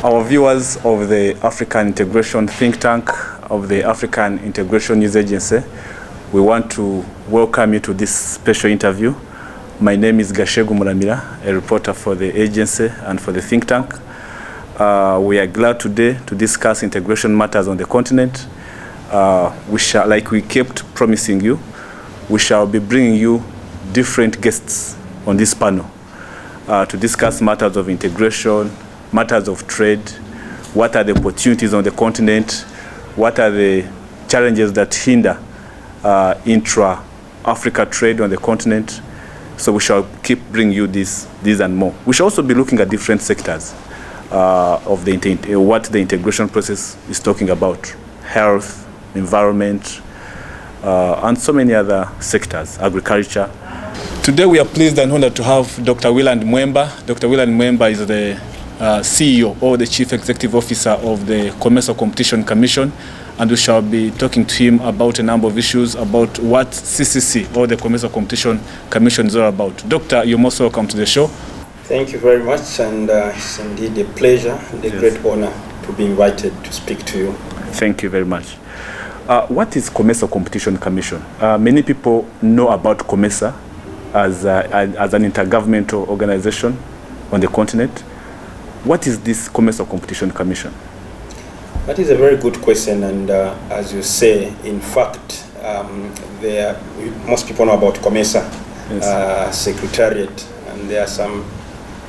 our viewers of the African Integration Think Tank, of the African Integration News Agency, we want to welcome you to this special interview. My name is Gashegu Muramira, a reporter for the agency and for the think tank. We are glad today to discuss integration matters on the continent. We shall, like we kept promising you, we shall be bringing you different guests on this panel to discuss matters of integration, matters of trade, what are the opportunities on the continent, what are the challenges that hinder intra-Africa trade on the continent. So we shall keep bringing you these and more. We shall also be looking at different sectors of what the integration process is talking about: health, environment, and so many other sectors, agriculture. Today we are pleased and honored to have Dr. Willand Mwemba. Dr. Willand Mwemba is the CEO or the Chief Executive Officer of the Comesa Competition Commission, and we shall be talking to him about a number of issues about what CCC or the Comesa Competition Commission is all about. Doctor, you're most welcome to the show. Thank you very much, and it's indeed a pleasure and a great honor to be invited to speak to you. Thank you very much. What is Comesa Competition Commission? Many people know about Comesa as an intergovernmental organization on the continent. What is this Comesa Competition Commission? That is a very good question, and as you say, in fact, most people know about Comesa Secretariat, and there are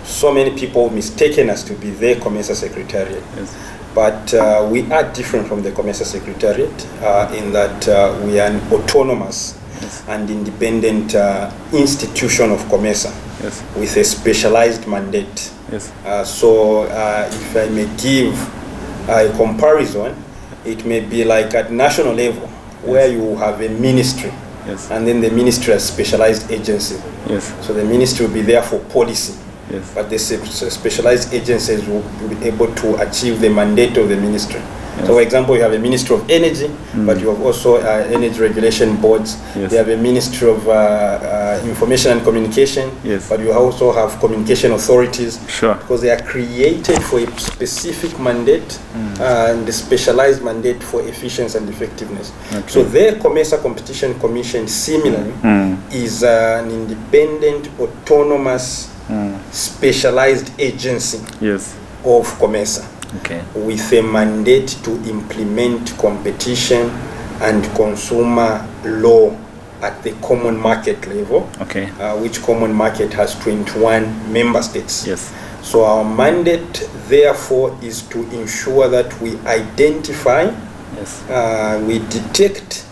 so many people mistaken us to be the Comesa Secretariat. Yes. But we are different from the Comesa Secretariat in that we are an autonomous and independent institution of Comesa with a specialized mandate. Yes. So if I may give a comparison, it may be like at national level where you have a ministry, and then the ministry has specialized agency. So the ministry will be there for policy. But the specialized agencies will be able to achieve the mandate of the ministry. So, for example, you have a Ministry of Energy, but you have also energy regulation boards. You have a Ministry of Information and Communication, but you also have communication authorities, because they are created for a specific mandate and the specialized mandate for efficiency and effectiveness. So the Comesa Competition Commission, similarly, is an independent, autonomous, specialized agency of Comesa. With a mandate to implement competition and consumer law at the common market level, which common market has 21 member states. So our mandate, therefore, is to ensure that we identify, we detect,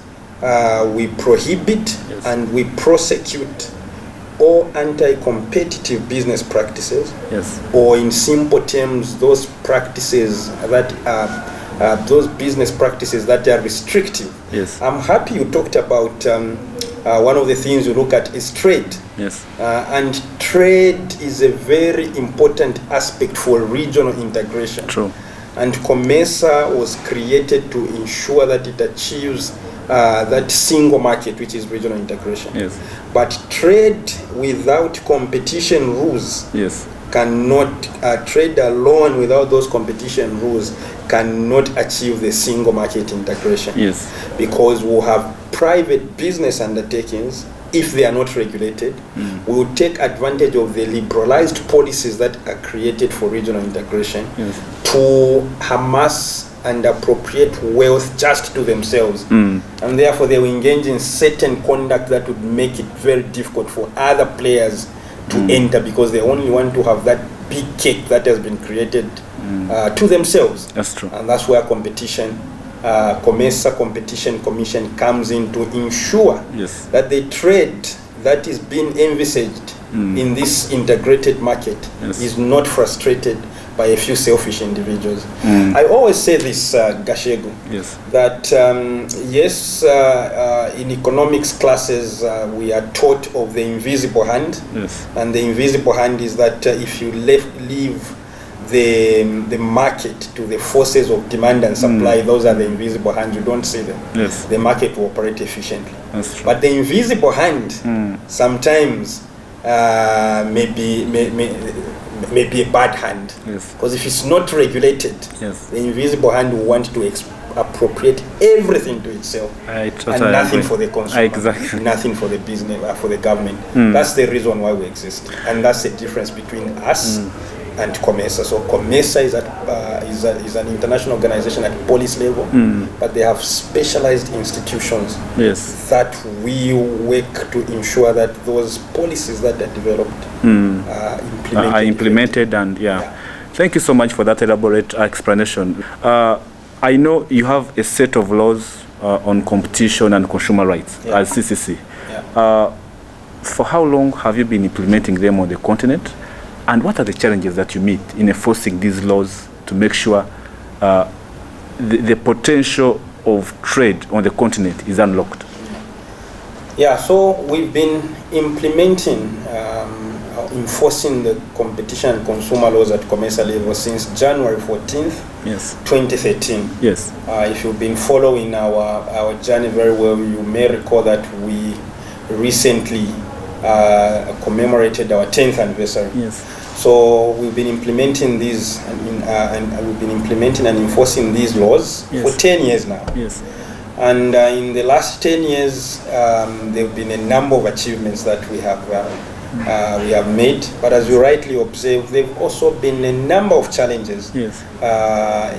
we prohibit, and we prosecute all anti-competitive business practices, or in simple terms, those practices that are those business practices that are restrictive. I'm happy you talked about one of the things you look at is trade. And trade is a very important aspect for regional integration. And Comesa was created to ensure that it achieves that single market, which is regional integration. But trade without competition rules cannot, trade alone without those competition rules cannot achieve the single market integration. Because we'll have private business undertakings, if they are not regulated, we will take advantage of the liberalized policies that are created for regional integration to amass and appropriate wealth just to themselves. And therefore they will engage in certain conduct that would make it very difficult for other players to enter, because they only want to have that big cake that has been created to themselves. That's true. And that's where competition, Comesa Competition Commission comes in to ensure that the trade that is being envisaged in this integrated market is not frustrated by a few selfish individuals. I always say this, Gashegu, that in economics classes we are taught of the invisible hand, and the invisible hand is that if you leave the market to the forces of demand and supply, those are the invisible hands, you don't see them. The market will operate efficiently. But the invisible hand sometimes may maybe a bad hand. Yes. Because if it's not regulated, yes, the invisible hand will want to appropriate everything to itself, I totally and nothing agree. for the consumer, Exactly. nothing for the business, for the government. That's the reason why we exist, and that's the difference between us and Comesa. So Comesa is an international organization at policy level, but they have specialized institutions Yes. that we work to ensure that those policies that are developed Are implemented and yeah. Thank you so much for that elaborate explanation. I know you have a set of laws on competition and consumer rights as CCC. Yeah. For how long have you been implementing them on the continent? And what are the challenges that you meet in enforcing these laws to make sure the potential of trade on the continent is unlocked? Yeah, so we've been implementing, enforcing the competition and consumer laws at Comesa level since January 14th, Yes. 2013. Yes. If you've been following our journey very well, you may recall that we recently commemorated our 10th anniversary. Yes. So we've been implementing these and we've been implementing and enforcing these laws for 10 years now. Yes. And in the last 10 years, there have been a number of achievements that we have made. But as you rightly observed, there have also been a number of challenges. Yes.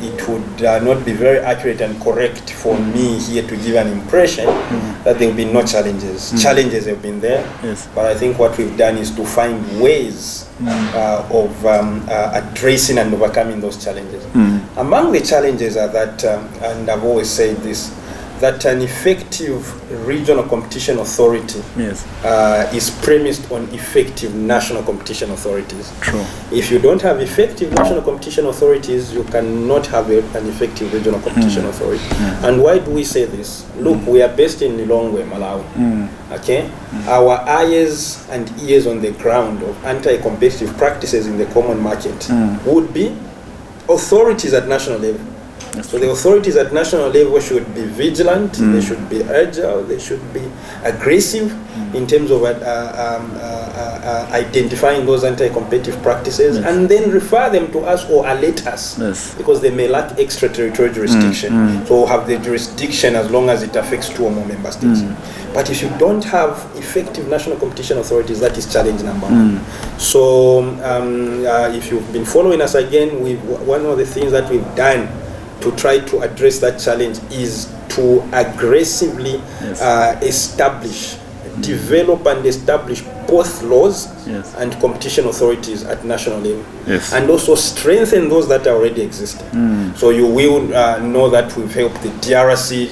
It would not be very accurate and correct for me here to give an impression that there have been no challenges. Challenges have been there. Yes. But I think what we've done is to find ways of addressing and overcoming those challenges. Among the challenges are that, and I've always said this, that an effective regional competition authority is premised on effective national competition authorities. True. If you don't have effective national competition authorities, you cannot have an effective regional competition authority. And why do we say this? Look, we are based in Lilongwe, Malawi. Okay? Our eyes and ears on the ground of anti-competitive practices in the common market would be authorities at national level. So the authorities at national level should be vigilant, they should be agile, they should be aggressive in terms of identifying those anti-competitive practices and then refer them to us or alert us because they may lack extraterritorial jurisdiction. So have the jurisdiction as long as it affects 2 or more member states. But if you don't have effective national competition authorities, that is challenge number 1. So if you've been following us again, one of the things that we've done to try to address that challenge is to aggressively develop and establish both laws and competition authorities at national level, and also strengthen those that are already existing. So you will know that we've helped the DRC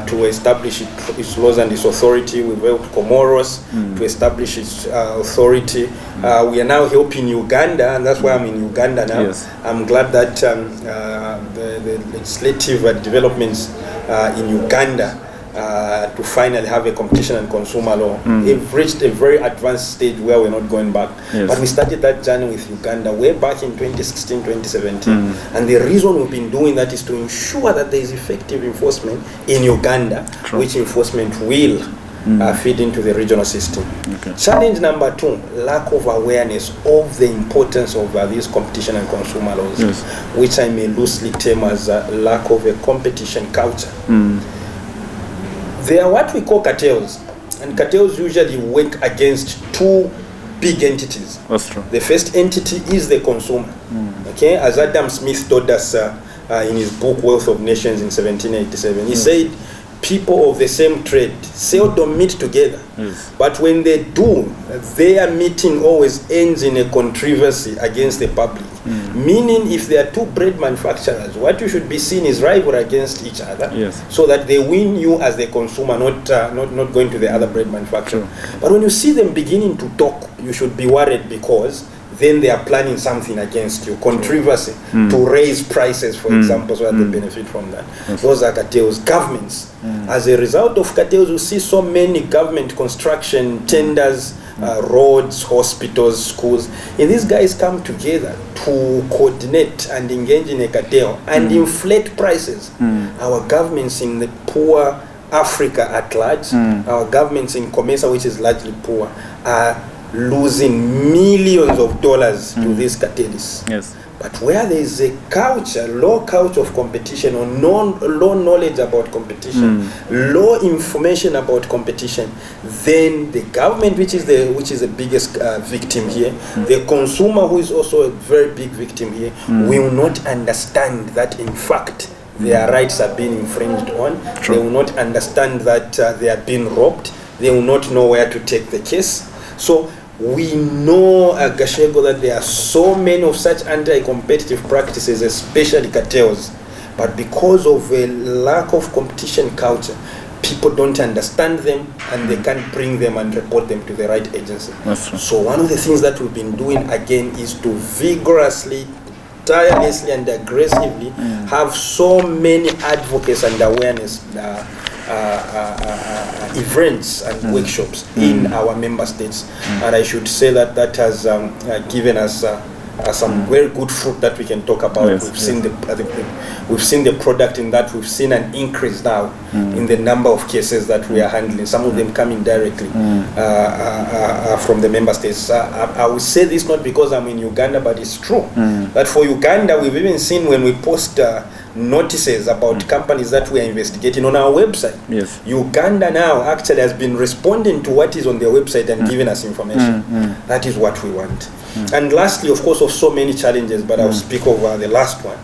to establish its laws and its authority. We've helped Comoros to establish its authority. We are now helping Uganda, and that's why I'm in Uganda now. I'm glad that the legislative developments in Uganda to finally have a competition and consumer law. We've reached a very advanced stage where we're not going back. But we started that journey with Uganda way back in 2016, 2017. And the reason we've been doing that is to ensure that there is effective enforcement in Uganda, which enforcement will feed into the regional system. Challenge number 2, lack of awareness of the importance of these competition and consumer laws, which I may loosely term as lack of a competition culture. They are what we call cartels, and cartels usually work against 2 big entities. That's true. The first entity is the consumer. Okay, as Adam Smith told us in his book Wealth of Nations in 1787, he said, people of the same trade seldom meet together, but when they do, their meeting always ends in a controversy against the public. Meaning, if there are 2 bread manufacturers, what you should be seeing is rival against each other, so that they win you as the consumer, not going to the other bread manufacturer. But when you see them beginning to talk, you should be worried, because then they are planning something against you, controversy, to raise prices, for example, so that they benefit from that. Those are cartels. Governments, as a result of cartels, you see so many government construction tenders, roads, hospitals, schools, and these guys come together to coordinate and engage in a cartel and inflate prices. Our governments in the poor Africa at large, our governments in Comesa, which is largely poor, are losing millions of dollars to these cartels. Yes. But where there is a culture, low culture of competition, or low knowledge about competition, low information about competition, then the government, which is the biggest victim here, the consumer, who is also a very big victim here, will not understand that in fact their rights are being infringed on. True. They will not understand that they are being robbed. They will not know where to take the case. So we know, Gashego, that there are so many of such anti-competitive practices, especially cartels, but because of a lack of competition culture, people don't understand them and they can't bring them and report them to the right agency. That's true. So one of the things that we've been doing again is to vigorously, tirelessly and aggressively have so many advocates and awareness events and workshops in our member states, and I should say that that has given us some very good fruit that we can talk about. Yes, we've seen the product in that. We've seen an increase now in the number of cases that we are handling, some of them coming directly from the member states. I will say this not because I'm in Uganda, but it's true. But for Uganda, we've even seen when we post notices about companies that we are investigating on our website. Yes. Uganda now actually has been responding to what is on their website and giving us information. That is what we want. And lastly, of course, of so many challenges, but I'll speak of the last one.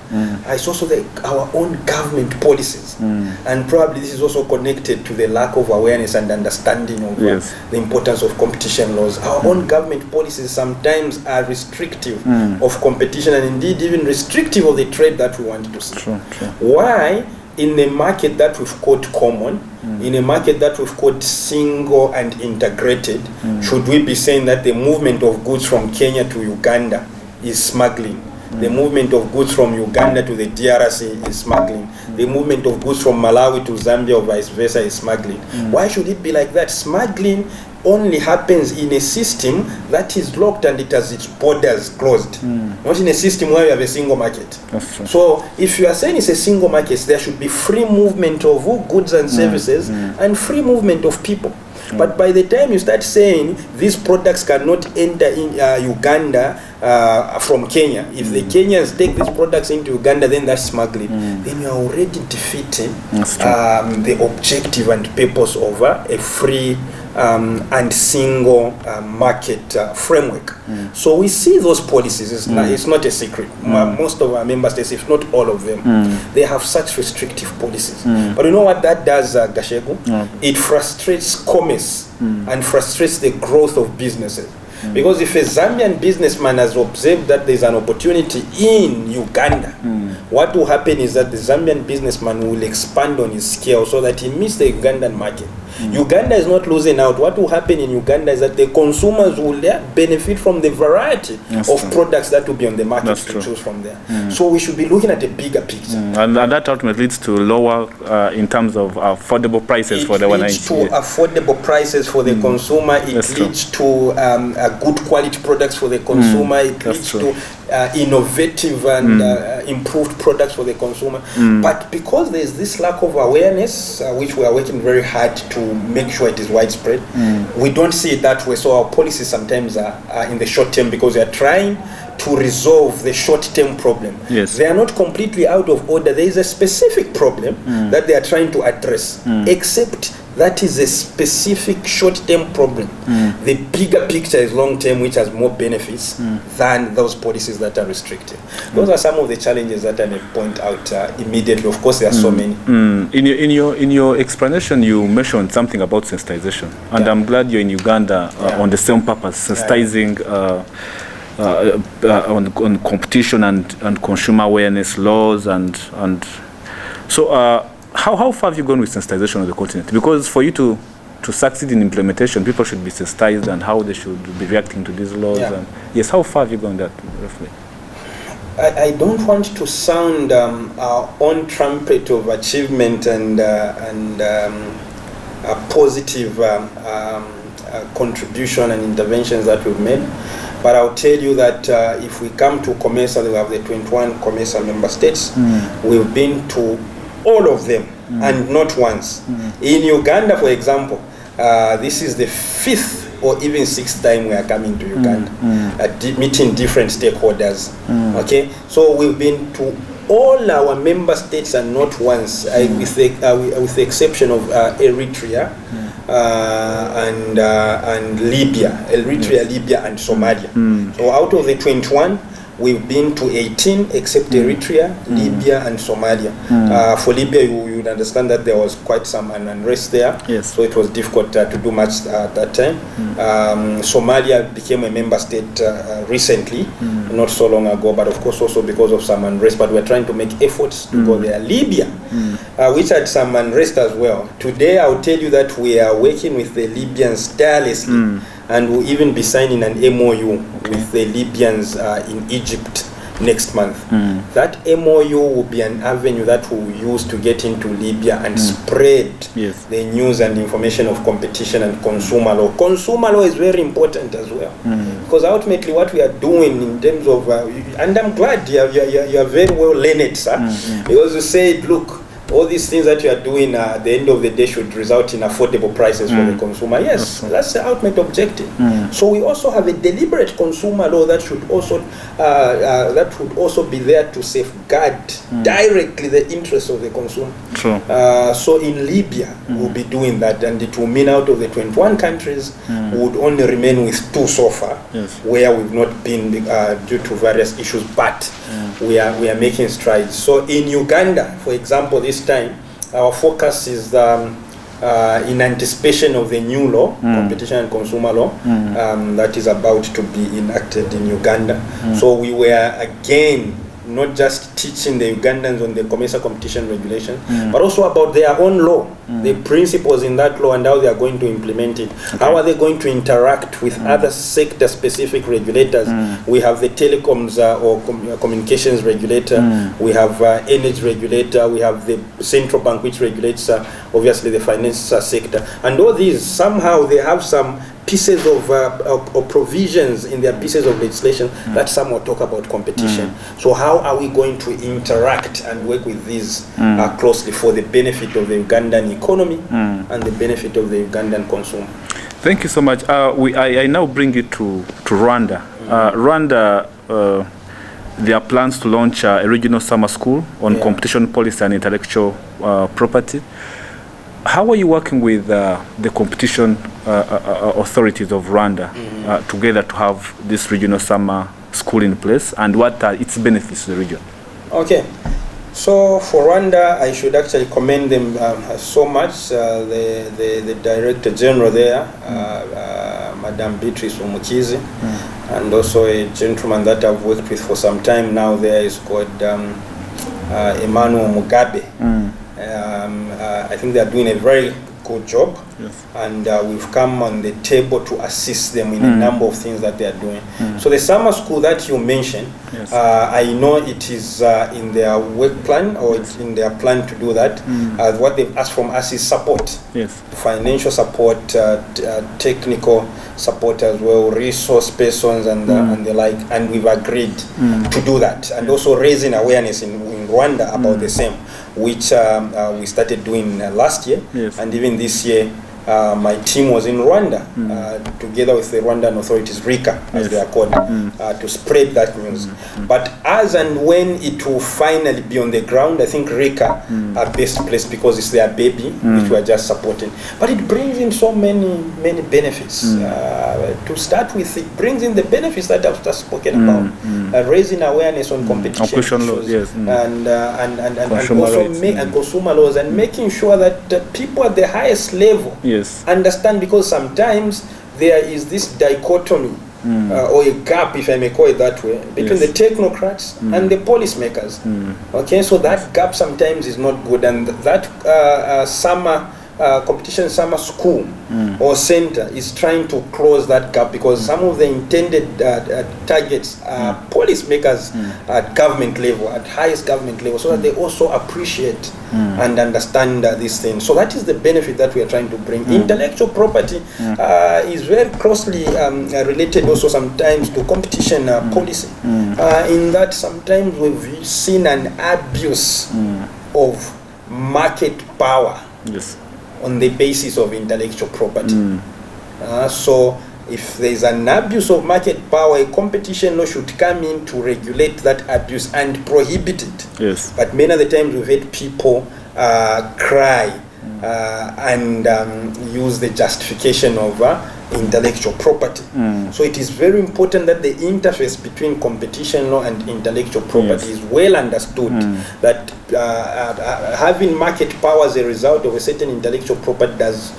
It's also our own government policies. And probably this is also connected to the lack of awareness and understanding of the importance of competition laws. Our own government policies sometimes are restrictive of competition, and indeed even restrictive of the trade that we want to see. True. Why? In a market that we've called common, in a market that we've called single and integrated, should we be saying that the movement of goods from Kenya to Uganda is smuggling? The movement of goods from Uganda to the DRC is smuggling. The movement of goods from Malawi to Zambia or vice versa is smuggling. Why should it be like that? Smuggling only happens in a system that is locked and it has its borders closed. Not in a system where you have a single market. That's true. So if you are saying it's a single market, there should be free movement of goods and services and free movement of people. But by the time you start saying these products cannot enter in Uganda from Kenya, if the Kenyans take these products into Uganda, then that's smuggling. Then you are already defeating the objective and purpose of a free and single market framework. So we see those policies. It's not a secret. Most of our member states, if not all of them, they have such restrictive policies. But you know what that does, Gashego? It frustrates Comesa and frustrates the growth of businesses. Because if a Zambian businessman has observed that there's an opportunity in Uganda, what will happen is that the Zambian businessman will expand on his scale so that he meets the Ugandan market. Uganda is not losing out. What will happen in Uganda is that the consumers will benefit from the variety of products that will be on the market to choose from there. So we should be looking at a bigger picture. And that ultimately leads to lower, in terms of affordable prices for the one. It leads to affordable prices for the consumer. It leads to good quality products for the consumer. It leads to innovative and improved products for the consumer. But because there is this lack of awareness, which we are working very hard to make sure it is widespread, we don't see it that way. So our policies sometimes are in the short term because we are trying to resolve the short-term problem. They are not completely out of order. There is a specific problem that they are trying to address, except that is a specific short-term problem. The bigger picture is long-term, which has more benefits than those policies that are restrictive. Those are some of the challenges that I may point out immediately. Of course, there are so many. In your explanation, you mentioned something about sensitization, and I'm glad you're in Uganda on the same purpose, sensitizing on competition and consumer awareness laws and so. How far have you gone with sensitization on the continent? Because for you to succeed in implementation, people should be sensitized and how they should be reacting to these laws. And yes, how far have you gone that roughly? I don't want to sound our own trumpet of achievement and a positive contribution and interventions that we've made. But I'll tell you that if we come to Comesa, we have the 21 Comesa member states. We've been to all of them and not once. In Uganda, for example, this is the 5th or even sixth time we are coming to Uganda, meeting different stakeholders. Okay, so we've been to all our member states and not once, with the exception of Eritrea and Libya, Libya and Somalia. So out of the 21, we've been to 18 except Eritrea, Libya and Somalia. For Libya, you would understand that there was quite some unrest there, so it was difficult to do much at that time. Somalia became a member state recently, not so long ago, but of course also because of some unrest, but we're trying to make efforts to go there. Libya, which had some unrest as well. Today, I'll tell you that we are working with the Libyans tirelessly, and we'll even be signing an MOU with the Libyans in Egypt next month. That MOU will be an avenue that we'll use to get into Libya and spread the news and information of competition and consumer law. Consumer law is very important as well, because ultimately what we are doing in terms of, and I'm glad you are very well learned, sir, because you said, look, all these things that you are doing at the end of the day should result in affordable prices for the consumer. Yes, that's the ultimate objective. So we also have a deliberate consumer law that should also would also be there to safeguard directly the interests of the consumer. So in Libya, we'll be doing that, and it will mean out of the 21 countries, we would only remain with 2 so far, where we've not been due to various issues, but we are making strides. So in Uganda, for example, this time our focus is in anticipation of the new law, competition and consumer law, that is about to be enacted in Uganda. So we were again not just teaching the Ugandans on the Comesa competition regulation, but also about their own law, the principles in that law and how they are going to implement it. How are they going to interact with other sector-specific regulators? We have the telecoms or communications regulator, we have energy regulator, we have the central bank which regulates obviously the finance sector. And all these, somehow they have some pieces of provisions in their pieces of legislation that some will talk about competition. So how are we going to interact and work with these closely for the benefit of the Ugandan economy and the benefit of the Ugandan consumer? Thank you so much. I now bring you to Rwanda. Rwanda, there are plans to launch a regional summer school on competition policy and intellectual property. How are you working with the competition authorities of Rwanda together to have this regional summer school in place, and what are its benefits to the region? Okay, so for Rwanda, I should actually commend them so much. The Director General there, Madam Beatrice Umukizi, and also a gentleman that I've worked with for some time now there is called Emmanuel Mugabe. I think they are doing a very good job, and we've come on the table to assist them in a number of things that they are doing. So the summer school that you mentioned, I know it is in their work plan, or it's in their plan to do that. What they've asked from us is support, financial support, technical support as well, resource persons and the like, and we've agreed to do that, and also raising awareness in Rwanda about the same, which we started doing last year, and even this year my team was in Rwanda together with the Rwandan authorities, RICA as they are called, to spread that news. But as and when it will finally be on the ground, I think RICA are best placed because it's their baby, which we are just supporting. But it brings in so many benefits. To start with, it brings in the benefits that I've just spoken about, raising awareness on competition issues, and consumer laws, and making sure that people at the highest level understand, because sometimes there is this dichotomy or a gap, if I may call it that way, between the technocrats and the policymakers. Okay, so that gap sometimes is not good, and that summer competition summer school or center is trying to close that gap, because some of the intended targets are policymakers at government level, at highest government level, so that they also appreciate and understand these things. So that is the benefit that we are trying to bring. Intellectual property is very closely related also sometimes to competition policy, in that sometimes we've seen an abuse of market power on the basis of intellectual property. So if there is an abuse of market power, a competition law should come in to regulate that abuse and prohibit it. Yes. But many of the times we've had people cry and use the justification of intellectual property. So it is very important that the interface between competition law and intellectual property is well understood, that having market power as a result of a certain intellectual property does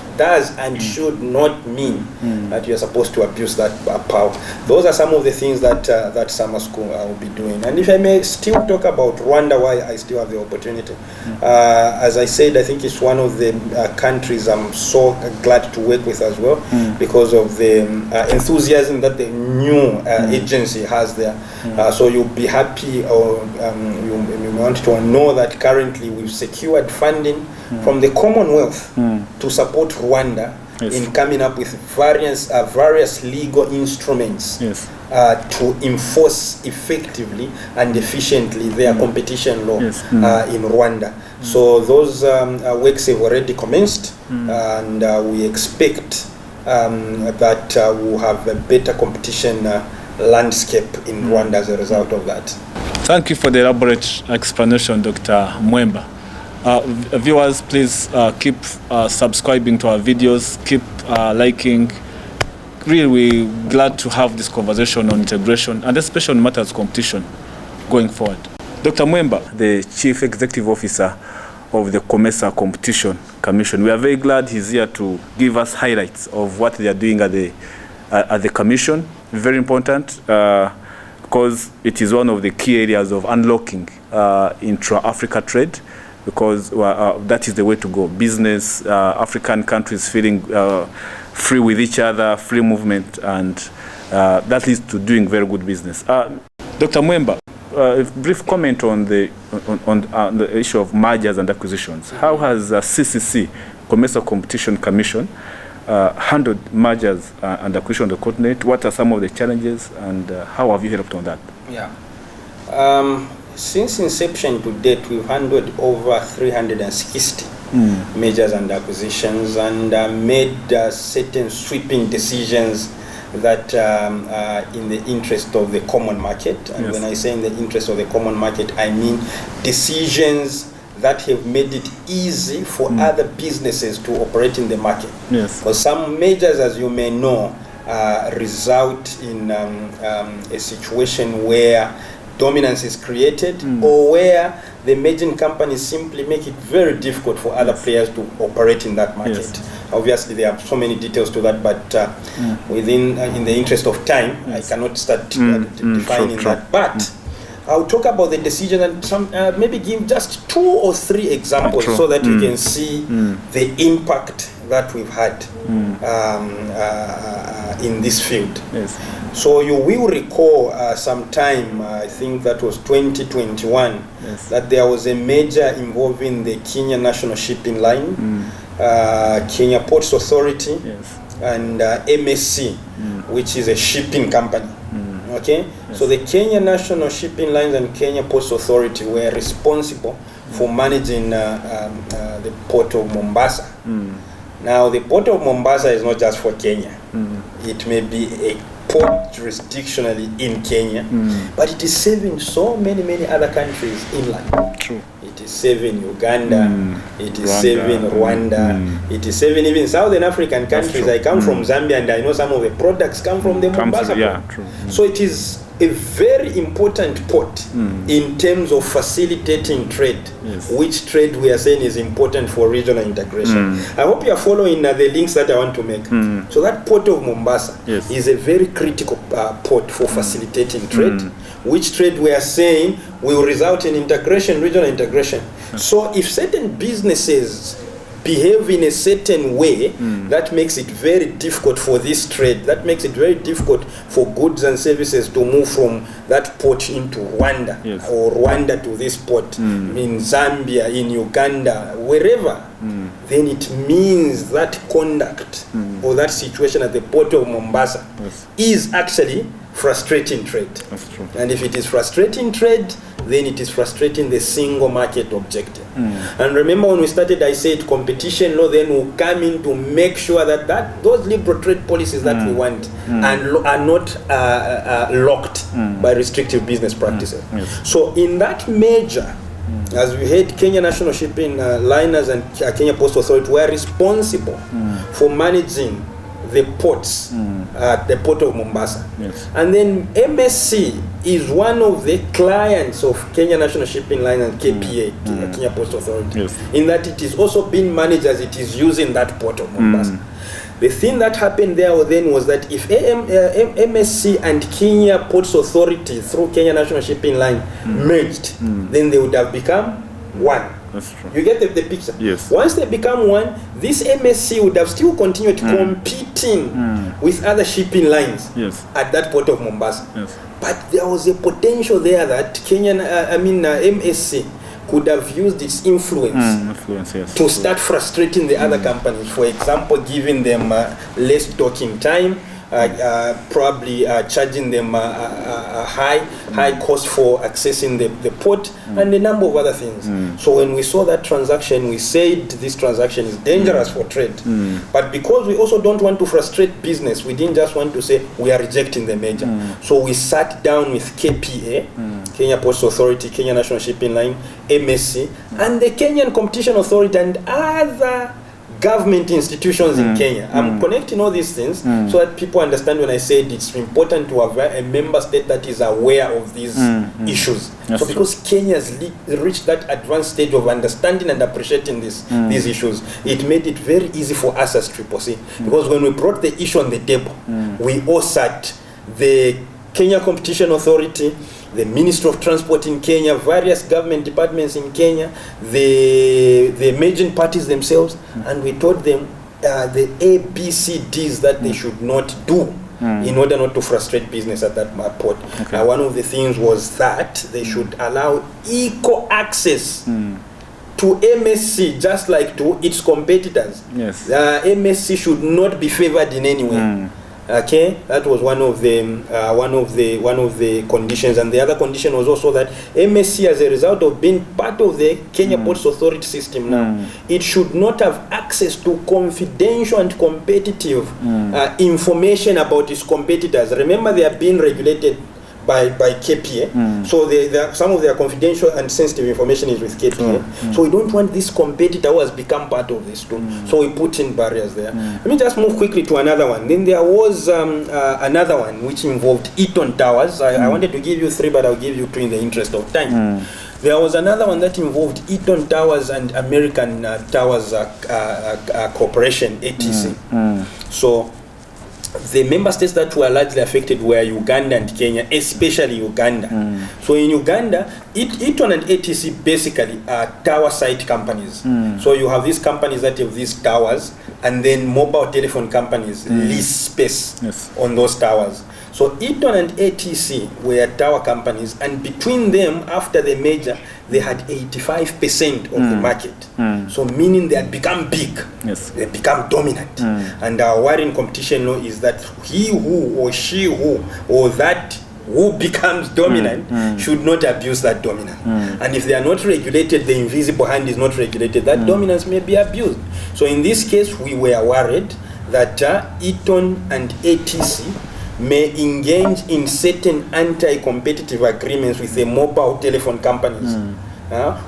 and should not mean that you are supposed to abuse that power. Those are some of the things that that summer school will be doing. And if I may still talk about Rwanda, why I still have the opportunity. As I said, I think it's one of the countries I'm so glad to work with as well, because of the enthusiasm that the new agency has there. So you'll be happy, or you want to know that currently we've secured funding from the Commonwealth to support Rwanda in coming up with various legal instruments to enforce effectively and efficiently their competition law in Rwanda. So those works have already commenced, and we expect that we'll have a better competition landscape in Rwanda as a result of that. Thank you for the elaborate explanation, Dr. Mwemba. Viewers, please keep subscribing to our videos, keep liking. Really, we're glad to have this conversation on integration, and especially on matters of competition going forward. Dr. Mwemba, the Chief Executive Officer of the Comesa Competition Commission, we are very glad he's here to give us highlights of what they are doing at the Commission. Very important, because it is one of the key areas of unlocking intra-Africa trade, because that is the way to go. Business, African countries feeling free with each other, free movement, and that leads to doing very good business. Dr. Mwemba, a brief comment on the issue of mergers and acquisitions. How has CCC, Comesa Competition Commission, handled mergers and acquisition on the continent? What are some of the challenges, and how have you helped on that? Yeah. Since inception to date, we've handled over 360 mergers and acquisitions, and made certain sweeping decisions that are in the interest of the common market. And when I say in the interest of the common market, I mean decisions that have made it easy for other businesses to operate in the market. Because some mergers, as you may know, result in a situation where dominance is created, or where the merging companies simply make it very difficult for other players to operate in that market. Obviously, there are so many details to that, but within in the interest of time, I cannot start defining that. But I'll talk about the decision and some maybe give just 2 or 3 examples so that you can see the impact that we've had in this field. So you will recall sometime, I think that was 2021, that there was a merger involving the Kenya National Shipping Line, Kenya Ports Authority, and MSC, which is a shipping company. Okay, so the Kenya National Shipping Lines and Kenya Ports Authority were responsible for managing the port of Mombasa. Now, the port of Mombasa is not just for Kenya. It may be a port jurisdictionally in Kenya, but it is serving so many other countries inland. It is serving Uganda, it is serving Rwanda, it is serving even Southern African countries. I come from Zambia, and I know some of the products come from the Mombasa port. So it is a very important port in terms of facilitating trade, which trade we are saying is important for regional integration. I hope you are following the links that I want to make. So that port of Mombasa is a very critical port for facilitating trade, which trade we are saying will result in integration, regional integration. So if certain businesses behave in a certain way, that makes it very difficult for this trade. That makes it very difficult for goods and services to move from that port into Rwanda, or Rwanda to this port, in Zambia, in Uganda, wherever. Then it means that conduct or that situation at the port of Mombasa is actually frustrating trade. That's true. And if it is frustrating trade, then it is frustrating the single market objective. And remember when we started, I said competition law then will come in to make sure that those liberal trade policies that we want are not locked by restrictive business practices. Yes. So in that merger, as we heard, Kenya National Shipping Liners and Kenya Post Authority were responsible for managing the ports at the port of Mombasa. Yes. And then MSC is one of the clients of Kenya National Shipping Line and KPA, Kenya Post Authority, Yes. in that it is also being managed as it is using that port of Mombasa. The thing that happened there then was that if MSC and Kenya Ports Authority through Kenya National Shipping Line merged, then they would have become one. That's true. You get the picture? Yes. Once they become one, this MSC would have still continued competing with other shipping lines Yes. at that port of Mombasa. Yes. But there was a potential there that MSC could have used its influence Yes. to start frustrating the other companies. For example, giving them less docking time, probably charging them a high cost for accessing the port, and a number of other things. So when we saw that transaction, we said this transaction is dangerous for trade. But because we also don't want to frustrate business, we didn't just want to say we are rejecting the merger. So we sat down with KPA, Kenya Post Authority, Kenya National Shipping Line, MSC, and the Kenyan Competition Authority and other government institutions in Kenya. I'm connecting all these things so that people understand when I said it's important to have a member state that is aware of these issues. So because Kenya has reached that advanced stage of understanding and appreciating these issues, it made it very easy for us as Triple C. Because when we brought the issue on the table, we all sat, the Kenya Competition Authority, the Ministry of Transport in Kenya, various government departments in Kenya, the merging parties themselves, and we told them the ABCDs that they should not do in order not to frustrate business at that port. Okay. One of the things was that they should allow equal access to MSC just like to its competitors. Yes. MSC should not be favored in any way. Okay, that was one of the conditions, and the other condition was also that MSC, as a result of being part of the Kenya Ports Authority system now, it should not have access to confidential and competitive information about its competitors. Remember, they are being regulated by KPA, so some of their confidential and sensitive information is with KPA. So we don't want this competitor who has become part of this too. So we put in barriers there. Let me just move quickly to another one. Then there was another one which involved Eton Towers. I wanted to give you three, but I'll give you two in the interest of time. There was another one that involved Eton Towers and American Towers Corporation, ATC. So the member states that were largely affected were Uganda and Kenya, especially Uganda. So in Uganda, Eon and ATC basically are tower site companies. So you have these companies that have these towers, and then mobile telephone companies lease space on those towers. So Eon and ATC were tower companies, and between them, after the merger, they had 85% of the market. So meaning they had become big. Yes. They become dominant. And our worry in competition law is that he who or she who or that who becomes dominant should not abuse that dominance. And if they are not regulated, the invisible hand is not regulated, that dominance may be abused. So in this case, we were worried that Eon and ATC may engage in certain anti-competitive agreements with the mobile telephone companies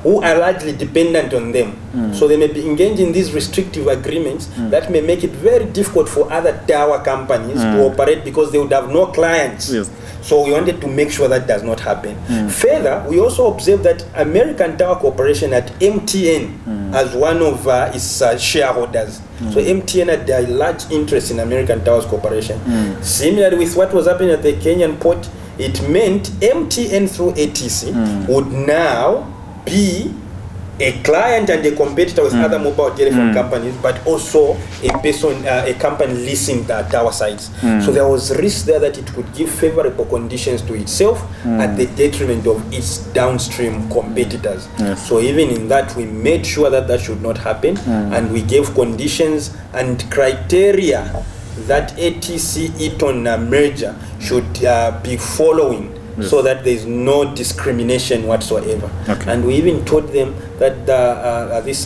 who are largely dependent on them. So they may be engaged in these restrictive agreements that may make it very difficult for other tower companies to operate because they would have no clients. Yes. So we wanted to make sure that does not happen. Further, we also observed that American Tower Corporation had MTN as one of its shareholders. So MTN had a large interest in American Towers Corporation. Similarly with what was happening at the Kenyan port, it meant MTN through ATC would now be a client and a competitor with other mobile telephone companies, but also a company leasing the tower sites. So there was risk there that it could give favorable conditions to itself at the detriment of its downstream competitors. So even in that, we made sure that that should not happen, and we gave conditions and criteria that ATC Eon merger should be following, so that there is no discrimination whatsoever. Okay. And we even told them that this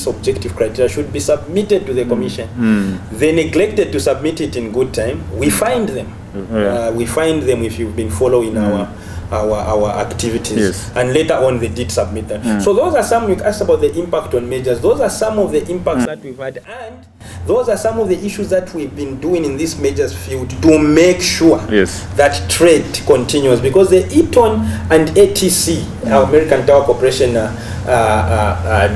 objective criteria should be submitted to the Commission. They neglected to submit it in good time. We find them. We find them if you've been following our activities, and later on they did submit them. So those are some. You asked about the impact on majors. Those are some of the impacts that we've had, and those are some of the issues that we've been doing in this majors field to make sure that trade continues. Because the Eon and ATC, our American Tower Corporation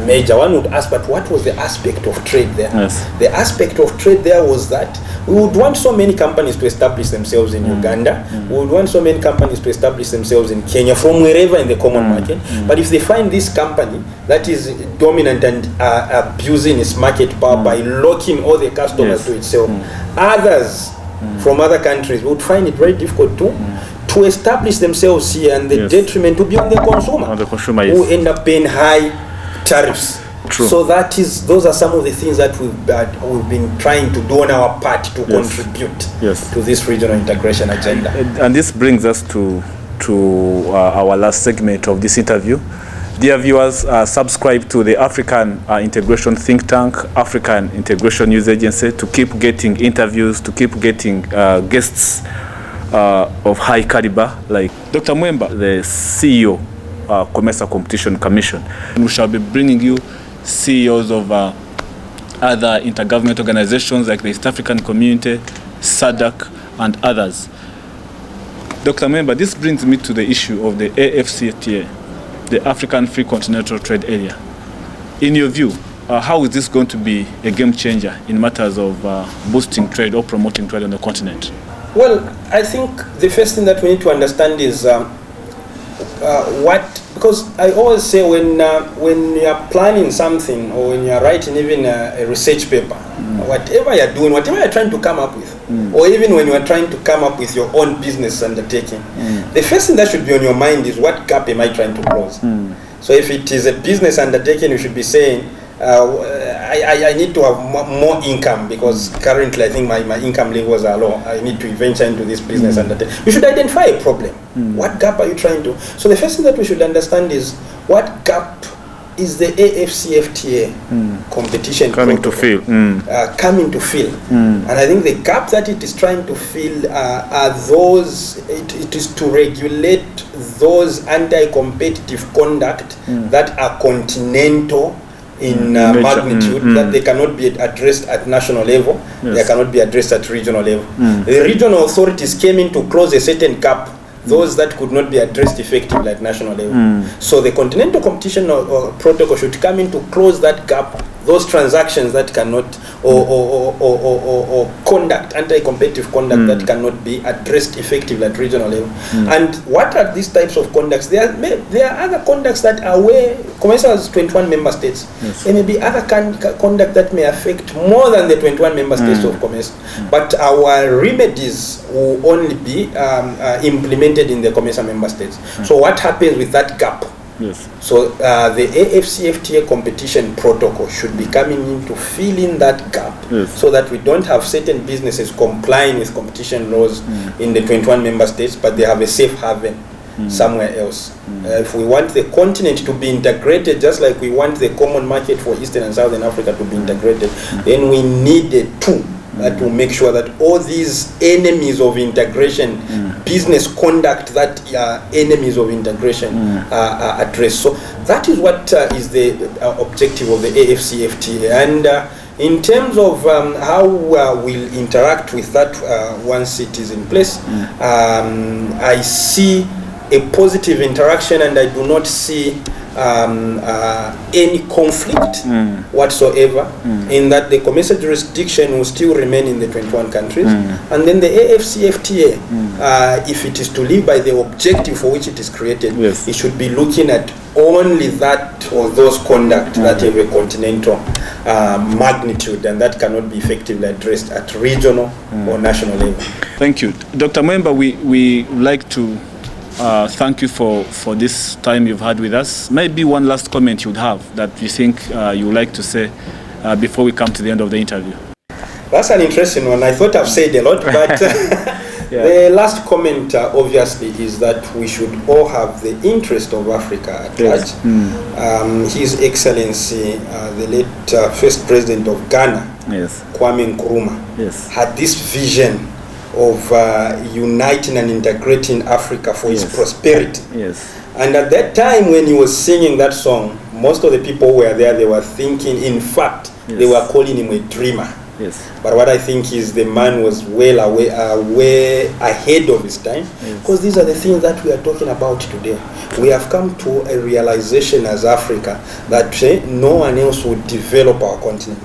major, one would ask, but what was the aspect of trade there? The aspect of trade there was that we would want so many companies to establish themselves in Uganda. We would want so many companies to establish themselves in Kenya, from wherever in the common market. But if they find this company that is dominant and abusing its market power by locking all the customers to itself, others from other countries would find it very difficult to establish themselves here, and the detriment to be on the consumer, who end up paying high tariffs. So those are some of the things that we've been trying to do on our part to contribute to this regional integration agenda. And this brings us to our last segment of this interview. Dear viewers, subscribe to the African Integration Think Tank, African Integration News Agency, to keep getting interviews, to keep getting guests of high caliber, like Dr. Mwemba, the CEO, Comesa Competition Commission. And we shall be bringing you CEOs of other intergovernmental organizations like the East African Community, SADC, and others. Dr. Mwemba, this brings me to the issue of the AfCFTA, the African Free Continental Trade Area. In your view, how is this going to be a game changer in matters of boosting trade or promoting trade on the continent? Well, I think the first thing that we need to understand is because I always say when you are planning something, or when you are writing even a research paper, whatever you're doing, whatever you're trying to come up with, or even when you are trying to come up with your own business undertaking, the first thing that should be on your mind is, what gap am I trying to close? So if it is a business undertaking, you should be saying, I need to have more income, because currently I think my income levels are low. I need to venture into this business undertaking. You should identify a problem. What gap are you trying to? So the first thing that we should understand is, what gap is the AfCFTA competition coming to fill? Coming to fill. And I think the gap that it is trying to fill are those, it is to regulate those anti-competitive conduct that are continental in magnitude, that they cannot be addressed at national level, they cannot be addressed at regional level. The regional authorities came in to close a certain gap, those that could not be addressed effectively at national level. So the Continental Competition Protocol should come in to close that gap, those transactions that cannot, or conduct, anti-competitive conduct that cannot be addressed effectively at regional level. And what are these types of conducts? There are other conducts that are where Comesa has 21 member states. There may be other conduct that may affect more than the 21 member states of Comesa. But our remedies will only be implemented in the Comesa member states. So what happens with that gap? So the AfCFTA competition protocol should be coming in to fill in that gap, so that we don't have certain businesses complying with competition laws in the 21 member states, but they have a safe haven somewhere else. If we want the continent to be integrated, just like we want the common market for Eastern and Southern Africa to be integrated, then we need a tool that will make sure that all these enemies of integration, business conduct that are enemies of integration, are addressed. So that is what is the objective of the AfCFTA. And in terms of how we'll interact with that once it is in place, I see a positive interaction, and I do not see any conflict whatsoever, in that the Comesa jurisdiction will still remain in the 21 countries, and then the AfCFTA, if it is to live by the objective for which it is created, it should be looking at only that or those conduct that have a continental magnitude, and that cannot be effectively addressed at regional or national level. Thank you. Dr. Mwemba, we like to thank you for this time you've had with us. Maybe one last comment you'd have that you think you would like to say before we come to the end of the interview. That's an interesting one. I thought I've said a lot, but the last comment, obviously, is that we should all have the interest of Africa at large. His Excellency, the late first president of Ghana, Kwame Nkrumah, had this vision of uniting and integrating Africa for its prosperity. And at that time when he was singing that song, most of the people who were there, they were thinking, in fact, they were calling him a dreamer. But what I think is the man was way ahead of his time, because these are the things that we are talking about today. We have come to a realization as Africa that no one else would develop our continent.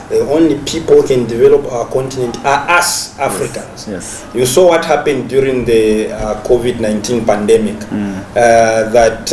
The only people who can develop our continent are us Africans. You saw what happened during the COVID-19 pandemic, that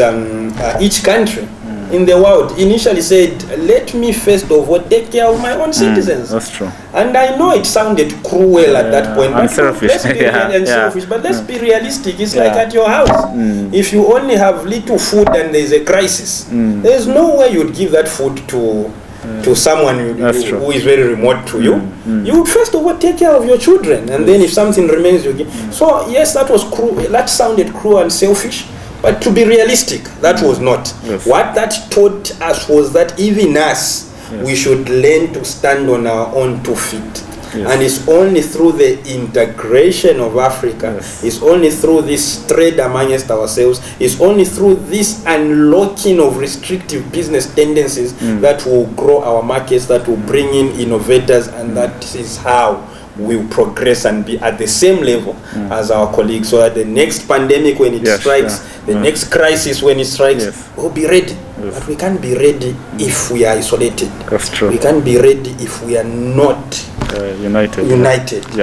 each country in the world initially said, let me first of all take care of my own citizens. That's true. And I know it sounded cruel at that point, and selfish. Selfish, but let's be realistic. It's like at your house. If you only have little food and there's a crisis, there's no way you'd give that food to someone who is very remote to you. You would first of all take care of your children, and then if something remains, you give. So yes, that was cruel. That sounded cruel and selfish. But to be realistic, that was not. What that taught us was that even us, we should learn to stand on our own 2 feet. And it's only through the integration of Africa, it's only through this trade amongst ourselves, it's only through this unlocking of restrictive business tendencies that will grow our markets, that will bring in innovators, and that is how will progress and be at the same level as our colleagues, so that the next pandemic when it strikes, the next crisis when it strikes, we'll be ready. But we can't be ready if we are isolated. That's true. We can't be ready if we are not united.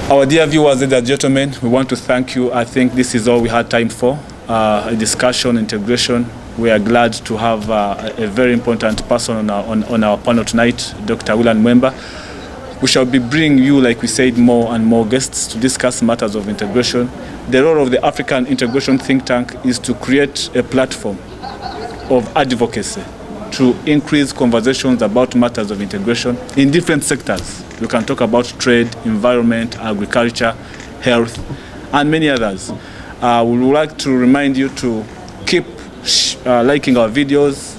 Our dear viewers, ladies and gentlemen, we want to thank you. I think this is all we had time for, a discussion, integration. We are glad to have a very important person on our panel tonight, Dr. William Mwemba. We shall be bringing you, like we said, more and more guests to discuss matters of integration. The role of the African Integration Think Tank is to create a platform of advocacy to increase conversations about matters of integration in different sectors. We can talk about trade, environment, agriculture, health, and many others. We would like to remind you to keep liking our videos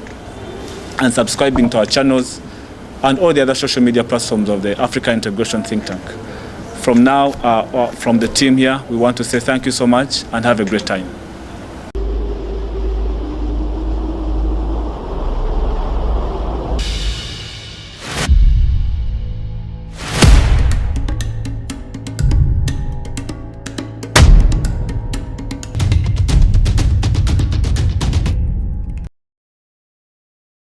and subscribing to our channels and all the other social media platforms of the Africa Integration Think Tank. From now, from the team here, we want to say thank you so much and have a great time.